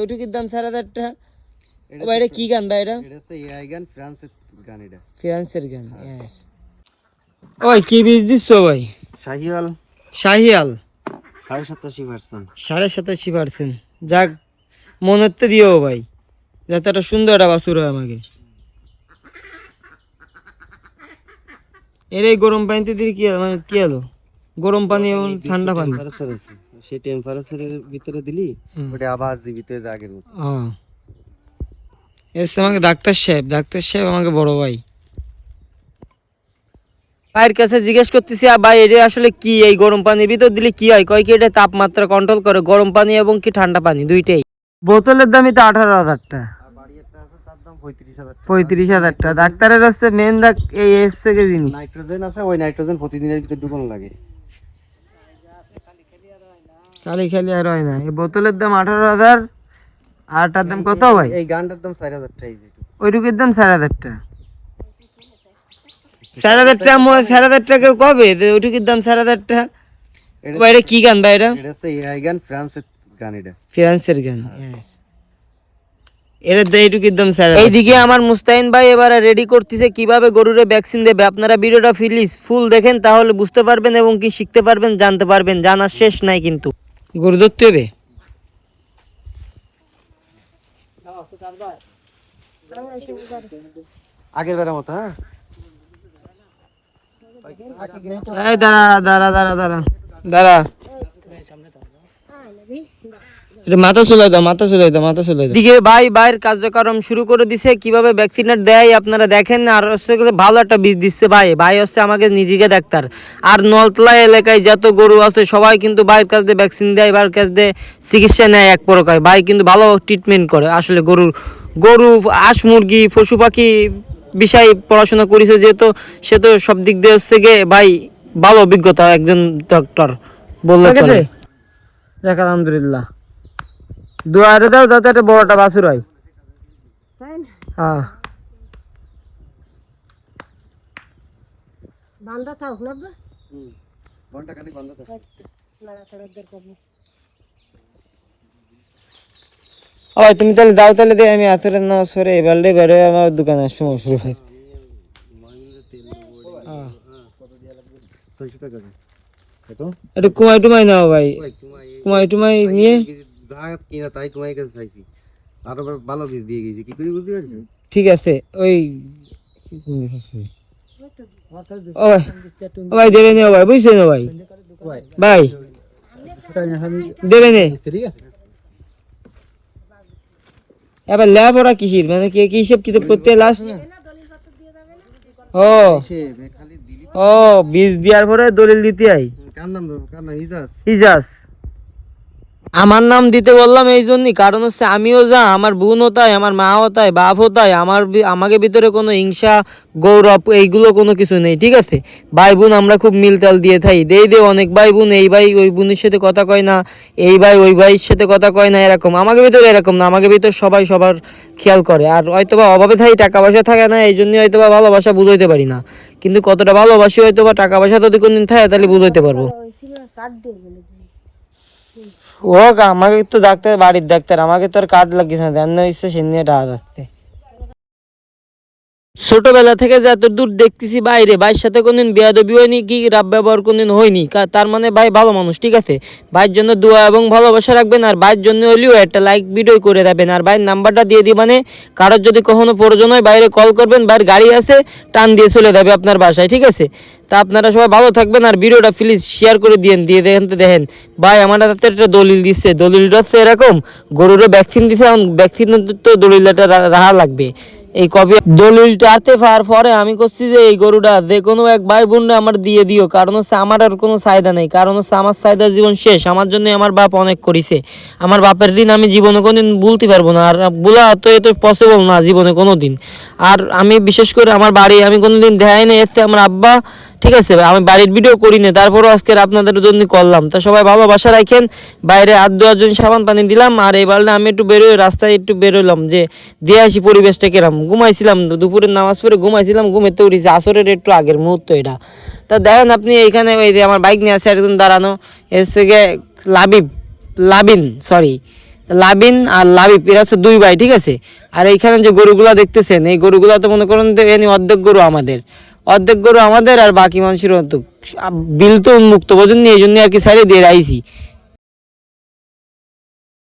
ওইটুকুর দাম 4,500 টাকা। এটা কি গান ভাই? এটা হচ্ছে এআই গান, ফ্রান্সের গান। এটা ফ্রান্সের গান। ওই কি বীজ দিচ্ছ ভাই? শাহিওয়াল। শাহিয়াল 87%। 87%। যাক, মনে তো দিও ভাই, যাতে একটা সুন্দর একটা বাছুর হয় আমাকে। এর এই গরম পানিতে দিলে কি মানে কি হলো? গরম পানি এবং ঠান্ডা পানি, সেই টেম্পারেচারের ভিতরে দিলি ওটা আবার জীবিত হয়ে যায় আগের মতো। এসে আমাকে ডাক্তার সাহেব আমাকে বড় ভাই। ভাইয়ের কাছে জিজ্ঞেস করতেছি, ভাই এটা আসলে কি, এই গরম পানির ভিতর দিলে কি হয়? কয় কি এটা তাপমাত্রা কন্ট্রোল করে, গরম পানি এবং কি ঠান্ডা পানি দুইটাই। বোতলের দামই তো 18,000 টাকা। 35,000 টাকা। ডাক্তারের হচ্ছে মেন এই এসছে কে জিনিস নাইট্রোজেন আছে, ওই নাইট্রোজেন প্রতিদিনের ভিতর ঢুকানো লাগে। খালি আর হয় না। এই বোতলের দাম 18,000, আর তার দাম কত ভাই? এই গানটার দাম 4,000 টাকা। ওইটুকুর দাম 4,000 টাকা। 4,000 টাকা 4,000 টাকা কবে? ওইটুকুর দাম 4,000 টাকা। এটা কি গান ভাই? এটা হচ্ছে এআই গান, ফ্রান্সের গান। এটা ফ্রান্সের গান। এইদিকে আমার মুস্তাহিন ভাই এবারে রেডি করতেছে কিভাবে গরুরে ভ্যাকসিন দেবে। আপনারা ভিডিওটা প্লিজ ফুল দেখেন, তাহলে বুঝতে পারবেন এবং কি শিখতে পারবেন, জানতে পারবেন। জানার শেষ নাই কিন্তু। গরু ধরতে হবে। আগের বেলার মতো। হ্যাঁ, দাঁড়া। মাথা চুলাই দাও। দিকে ভাইয়ের কার্যক্রম শুরু করে দিছে, কিভাবে ভ্যাকসিনের দেয় আপনারা দেখেন। আর হচ্ছে ভালো একটা বীজ দিচ্ছে ভাই হচ্ছে আমাকে নিজেকে ডাক্তার। আর নলতলা এলাকায় যত গরু আছে সবাই কিন্তু ভাইয়ের কাছ দিয়ে ভ্যাকসিন দেয়, ভাইয়ের কাছ দিয়ে চিকিৎসা নেয় এক প্রকার। ভাই কিন্তু ভালো ট্রিটমেন্ট করে। আসলে গরু হাঁস মুরগি পশু পাখি বিষয়ে পড়াশোনা করেছে যেহেতু, সে তো সব দিক দিয়ে হচ্ছে গিয়ে ভাই ভালো অভিজ্ঞতা একজন ডক্টর বললে চলে। দেখ আলহামদুলিল্লাহ, দুয়ারে দাও যাতে একটা বড়টা বাছুর হয়। হ্যাঁ, বান্দা থাক না বড়টা খালি বান্দা থাক। ওই তুমি তাহলে দাও, তাহলে দে আমি আসরে না সরে এবারে বেরোয় আমার দোকানে সময় শুরু হয়। একটু কুমাই নাও ভাই, কুমাই নিয়ে যা কিনা তাই তোমার কাছে চাইছি। আরো ভালো বীজ দিয়ে গেছি, কি করে বুঝতে পারছিস? ঠিক আছে। ওই ভাই দেবে নে ভাই, বুঝছে না ভাই? ভাই দেবে নে। এবার লেখাপড়া কিসির মানে কি হিসেব কিতাব করতে লাস্ট? ও বীজ দেওয়ার পরে দলিল দিতে আই। কার নাম? ইজাজ। আমার নাম দিতে বললাম এই জন্যই, কারণ হচ্ছে আমিও যা, আমার বোনও তাই, আমার মাও তাই, বাপও তাই। আমাকে ভিতরে কোনো হিংসা গৌরব এইগুলো কোনো কিছু নেই, ঠিক আছে? ভাই বোন আমরা খুব মিলতাল দিয়ে থাই। দে অনেক ভাই বোন, এই ভাই ওই বোনের সাথে কথা কয় না, এই ভাই ওই ভাইয়ের সাথে কথা কয় না, এরকম। আমাকে ভিতরে এরকম না, আমাকে ভিতরে সবাই সবার খেয়াল করে। আর হয়তোবা অভাবে থাকি, টাকা পয়সা থাকে না, এই জন্যই হয়তোবা ভালোবাসা বুঝাইতে পারি না। কিন্তু কতটা ভালোবাসি হয়তোবা টাকা পয়সা যদি কোনদিন থাকে তাহলে বুঝাইতে পারবো। হোক, আমাকে তো ডাক্তার, বাড়ির ডাক্তার, আমাকে তো আর কার্ড লাগিয়েছে না, দেন না ইচ্ছে সে নিয়ে টাকা যাচ্ছে। ছোটবেলা থেকে যত দূর দেখতেছি ভাইয়ের সাথে কোনদিন বেয়াদবি হয়নি, কি রাব ব্যবহার কোনদিন হয়নি। তার মানে ভাই ভালো মানুষ, ঠিক আছে? ভাইয়ের জন্য দোয়া এবং ভালোবাসা রাখবেন। আর ভাইয়ের জন্য হলেও একটা লাইক ভিডিও করে দেবেন। আর ভাইয়ের নাম্বারটা দিয়ে দিবানে, কারোর যদি কখনো প্রয়োজন হয় বাইরে কল করবেন, ভাইয়ের গাড়ি আছে, টান দিয়ে চলে যাবে আপনার বাসায়, ঠিক আছে? তা আপনারা সবাই ভালো থাকবেন। আর ভিডিওটা প্লিজ শেয়ার করে দিয়ে দেখেন ভাই আমার হাতে একটা দলিল দিচ্ছে। দলিলটা হচ্ছে এরকম, গরুরে ভ্যাকসিন দিচ্ছে, ভ্যাকসিন তো দলিলটা রাখা লাগবে। এই কপি দলিলটা হাতে পাওয়ার পরে আমি করছি যে এই গরুটা যে কোনো এক ভাই বোনরা আমার দিয়ে দিও। কারণ হচ্ছে আমার আর কোনো চাহিদা নেই, কারণ হচ্ছে আমার চাহিদা জীবন শেষ। আমার জন্য আমার বাপ অনেক করেছে, আমার বাপের ঋণ আমি জীবনে কোনোদিন ভুলতে পারবো না। আর বলা তো এ তো পসিবল না জীবনে কোনো দিন। আর আমি বিশেষ করে আমার বাড়ি আমি কোনোদিন দেখাই না এসছে আমার আব্বা, ঠিক আছে? আমি বাড়ির ভিডিও করি না, তারপরও আজকে আপনাদের জন্য করলাম। তা সবাই ভালোবাসা রাখেন। বাইরে হাত ধোয়ার জন্য সাবান পানি দিলাম। আর এই বারটা আমি একটু বেরোই, রাস্তায় একটু বেরোলাম যে দিয়ে আসি পরিবেশটা কিরম। ঘুমাইছিলাম দুপুরের নামাজ পড়ে ঘুমাইছিলাম, ঘুমেতে উঠেছি আসরের একটু আগের মুহূর্ত এটা। তা দেখেন আপনি এইখানে ওই যে আমার বাইক নিয়ে আসছে একজন দাঁড়ানো, এসে গিয়ে লাবিন, সরি লাবিন আর লাবিব এরা হচ্ছে দুই ভাই, ঠিক আছে। আর এইখানে যে গরুগুলা দেখতেছেন, এই গরুগুলা তো মনে করেন যে অর্ধেক গরু আমাদের, আর বাকি মানুষের অর্ধেক। বিল তো উন্মুক্ত বোঝেননি, এই জন্য আর কি সাইডে দিয়ে রাইছি।